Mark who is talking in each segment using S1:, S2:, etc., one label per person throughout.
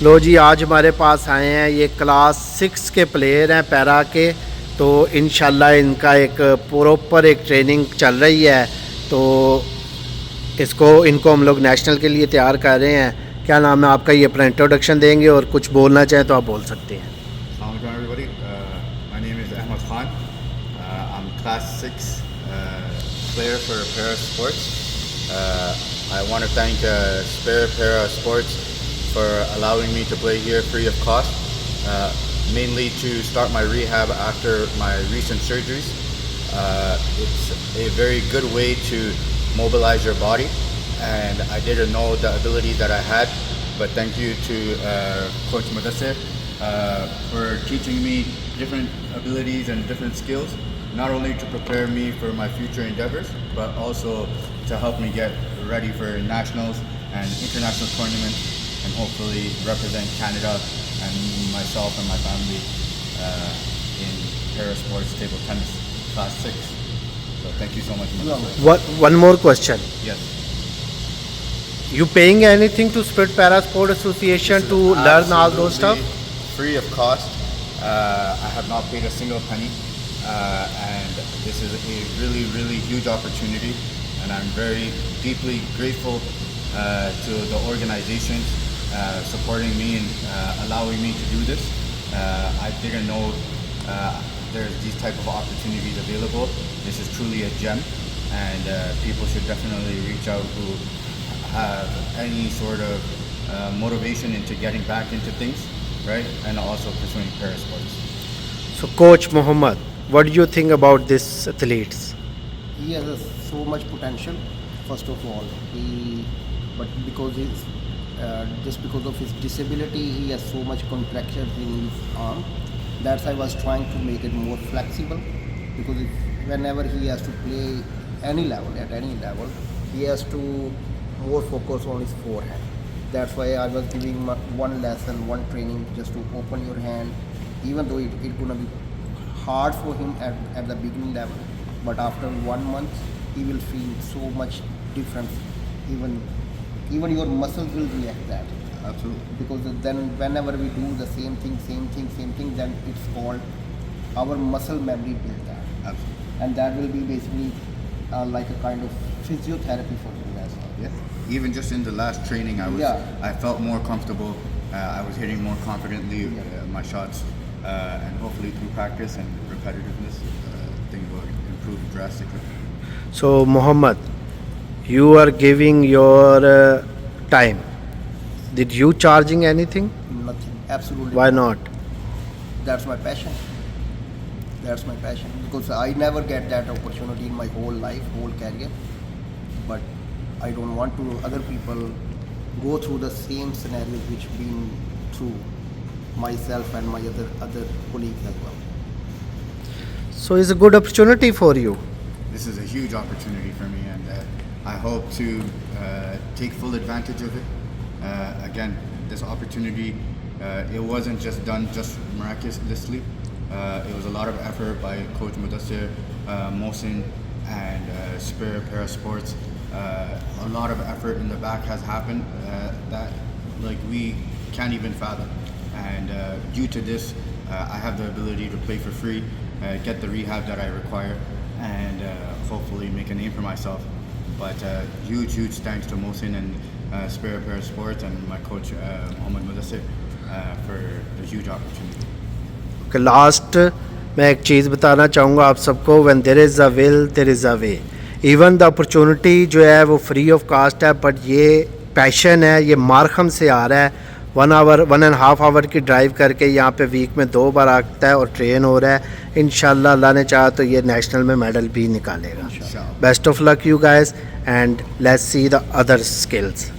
S1: लो जी, आज हमारे पास आए हैं ये क्लास 6 के प्लेयर हैं पैरा के। तो इंशाल्लाह इनका एक प्रॉपर एक ट्रेनिंग चल रही है। तो इनको हम लोग नेशनल के लिए तैयार कर रहे हैं। क्या नाम है आपका? ये अपना इंट्रोडक्शन देंगे और कुछ बोलना चाहें तो आप बोल सकते हैं।
S2: Assalamualaikum everybody. My name is Ahmad Khan. I'm class 6 player for Para Sports. I want to thank Spare Para Sports for allowing me to play here free of cost, mainly to start my rehab after my recent surgeries. It's a very good way to mobilize your body, and I didn't know the ability that I had, but thank you to Coach Mudassir for teaching me different abilities and different skills, not only to prepare me for my future endeavors, but also to help me get ready for nationals and international tournaments, and hopefully represent Canada and myself and my family in para sports table tennis class 6. So thank you so much.
S1: One more question.
S2: Yes.
S1: You paying anything to Spirit Para Sport Association to learn all those stuff?
S2: Free of cost. I have not paid a single penny, and this is a really, really huge opportunity, and I'm very deeply grateful to the organizations supporting me and allowing me to do this. I didn't know there's these type of opportunities available. This is truly a gem, and people should definitely reach out who have any sort of motivation into getting back into things, right? And also pursuing para sports.
S1: So Coach Muhammad, what do you think about these athletes?
S3: He has so much potential. First of all, but because he's just because of his disability, he has so much contractions in his arm. That's why I was trying to make it more flexible. Because whenever he has to play at any level, he has to more focus on his forehand. That's why I was giving one lesson, one training, just to open your hand. Even though it's gonna be hard for him at the beginning level, but after 1 month, he will feel so much difference. Even your muscles will react that.
S2: Absolutely.
S3: Because then whenever we do the same thing, then it's called our muscle memory build that.
S2: Absolutely.
S3: And that will be basically like a kind of physiotherapy for him as well.
S2: Yeah. Even just in the last training, I felt more comfortable. I was hitting more confidently my shots, and hopefully through practice and repetitiveness, things will improve drastically.
S1: So Muhammad, you are giving your time. Did you charging anything?
S3: Nothing. Absolutely.
S1: Why
S3: nothing.
S1: not?
S3: That's my passion. That's my passion. Because I never get that opportunity in my whole life, whole career. But I don't want to other people go through the same scenarios which been through myself and my other colleagues as well.
S1: So it's a good opportunity for you.
S2: This is a huge opportunity for me, and I hope to take full advantage of it. Again, this opportunity, it wasn't just done just miraculously. It was a lot of effort by Coach Mudassir, Mohsin, and Spare Para Sports. A lot of effort in the back has happened that we can't even fathom. And due to this, I have the ability to play for free, get the rehab that I require, and hopefully make a name for myself. But huge thanks to Mohsin and Spare Para Sports and my coach Mohammad Mudassir for the huge opportunity.
S1: Last मैं एक चीज़ बताना चाहूँगा आप सबको, when there is a will there is a way. Even the opportunity जो है वो फ्री ऑफ कास्ट है, बट ये पैशन है, ये मारखम से आ रहा है। 1.5 आवर की ड्राइव करके यहाँ पे वीक में 2 बार आता है और ट्रेन हो रहा है। इंशाल्लाह अल्लाह ने चाहा तो ये नेशनल में मेडल भी निकालेगा। Best of luck you guys, and let's see the other skills.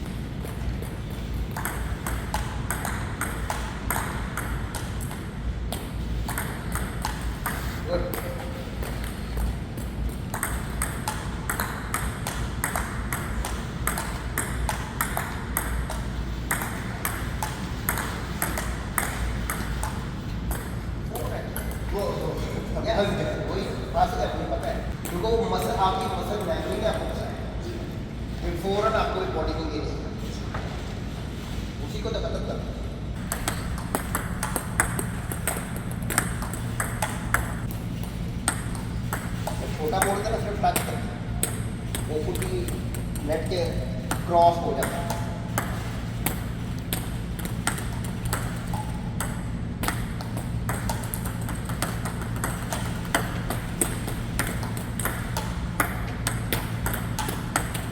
S3: वही पास अपनी पता है क्योंकि वो मसल आपकी मसल मेमोरी में आपको पता है, फिर फौरन आपको बॉडी को ये नहीं उसी को तो खत्म कर नेट के क्रॉस हो जाता है।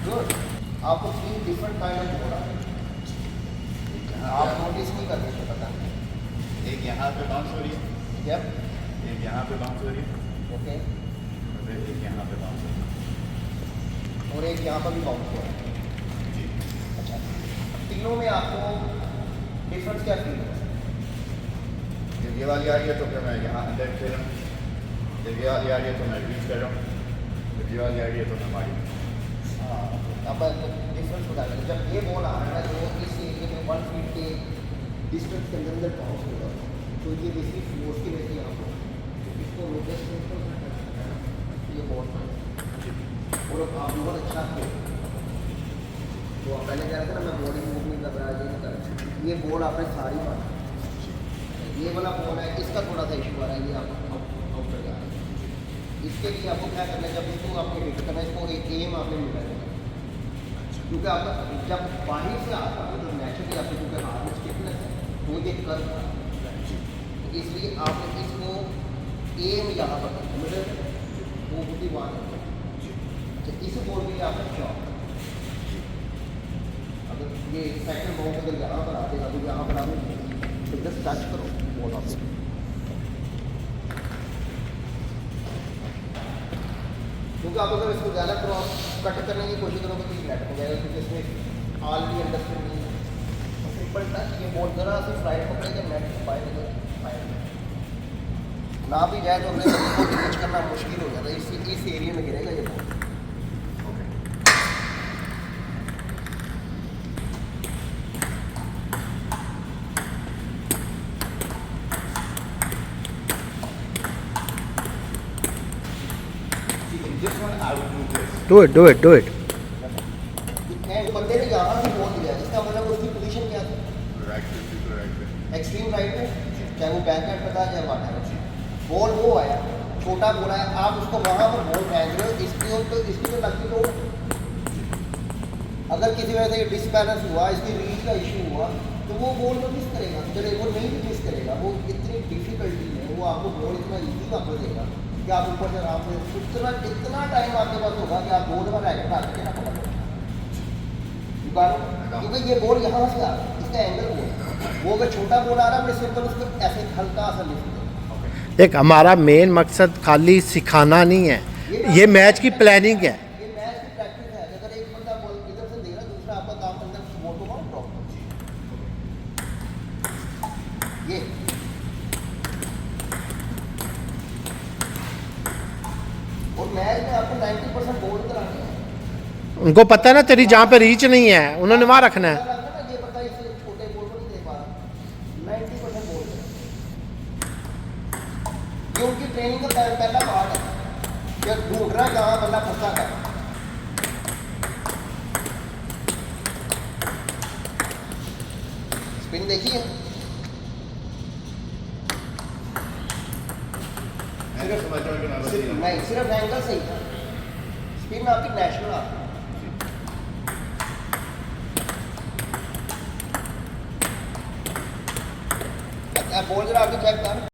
S3: गुड। आपको 3 डिफरेंट काइंड ऑफ बोल रहा है, आप नोटिस नहीं करते थे, पता नहीं।
S2: एक यहाँ पे बाउंस हो रही है,
S3: यप,
S2: एक यहाँ पे बाउंस हो रही है,
S3: ओके,
S2: और फिर एक यहाँ पे बाउंस हो रही है।
S3: और एक यहाँ पर भी बाउंस हो रहा है।
S2: जी।
S3: अच्छा, तीनों में आपको डिफरेंस क्या फील होगा?
S2: जब ये वाली आ रही है तो फिर मैं यहाँ अंदर खेल रहा हूँ, जब ये वाली आ रही है तो मैं रीच कर रहा हूँ, जब ये वाली आ रही है तो मैं मारी।
S3: हाँ, अब डिफरेंस बता दें। जब ये बॉल आ रहा है जो इस एरिया में 1 फीट के डिस्टेंस के अंदर अंदर बाउंस होगा, तो ये बेसिक फोर्स की वजह से यहाँ पर इसको रोटेट करते ये बॉल और आप बहुत अच्छा खेल। तो आप पहले कह रहे थे ना मैं बॉडी मूव नहीं कर रहा, ये नहीं कर रहा, ये बॉल आपने सारी मारी। ये वाला बॉल है, इसका थोड़ा सा इशू आ रहा है, ये आपको आउट कर जा रहा है। इसके लिए आपको क्या करना है, जब इसको आपने हिट करना है, इसको एक एम आपने मिला है, क्योंकि आपका जब बाहर से आता है तो नेचुरली आपके क्योंकि हाथ में स्टिफनेस है तो ये कर, इसलिए आपने इसको एम यहाँ पर मिडल वो होती बात है। अच्छा, इस बॉल के लिए आपने शॉट, अगर ये सेकंड बॉल अगर यहाँ पर आते तो यहाँ पर आपने तो जस्ट टच करो बॉल आपको, क्योंकि आप अगर इसको ज़्यादा क्रॉस कट करने की कोशिश करोगे तो ये नेट हो जाएगा, क्योंकि इसमें ऑल भी अंडरस्टैंड नहीं है। तो सिंपल टच, ये बॉल ज़रा सी फ्लाइट पकड़ेगा, नेट फायर ना भी जाए तो हमें इसको रीच करना मुश्किल हो जाता है, इस एरिया में गिरेगा ये ball.
S2: This one I would do this.
S1: Do it.
S3: And बंदे ने यहाँ भी बॉल दिया, इसका मतलब उसकी पोजीशन क्या थी?
S2: Right पे।
S3: एक्सट्रीम राइट में, चाहे वो बैक हैंड पे था या वाट है, बॉल वो आया, छोटा बॉल आया, आप उसको वहाँ पर बॉल फेंक रहे हो, इसकी तो लगती तो अगर किसी वजह से डिसबैलेंस हुआ, इसकी रीच का इशू हुआ, तो वो बॉल तो मिस करेगा, चले वो नहीं भी मिस करेगा, वो इतनी डिफिकल्टी है, वो आपको बॉल इतना ईजी वापस देगा कि आप ऊपर से आराम से इतना टाइम आपके पास होगा कि आप 2 दफा रैकेट डाल के ना पकड़ लो, क्योंकि ये बॉल यहाँ से आ रहा है, इसका एंगल वो अगर छोटा बॉल आ रहा है, मैं सिंपल उसको ऐसे हल्का सा लिफ्ट दें।
S1: देख, हमारा मेन मकसद खाली सिखाना नहीं है, ये मैच की प्लानिंग है।
S3: ये मैच की प्रैक्टिस है, अगर एक बंदा बॉल इधर से दे रहा, दूसरा आपका काम अंदर बॉल को ड्रॉप कर, ये और मैच में आपको 90% बॉल करानी है।
S1: उनको पता है ना तेरी जहाँ पे रीच नहीं है, उन्होंने वहाँ रखना है।
S3: ये पता है इसे छोटे बॉल को नहीं दे पा रहा, 90% बॉल है। ये उनकी ट्रेनिंग का पहला पार्ट है, ये ढूंढ रहा है कहाँ बंदा फंसा है। स्पिन देखिए, नहीं सिर्फ एंगल सही था, स्पिन आपकी नेशनल आती है। बॉल जरा आगे चेक कर।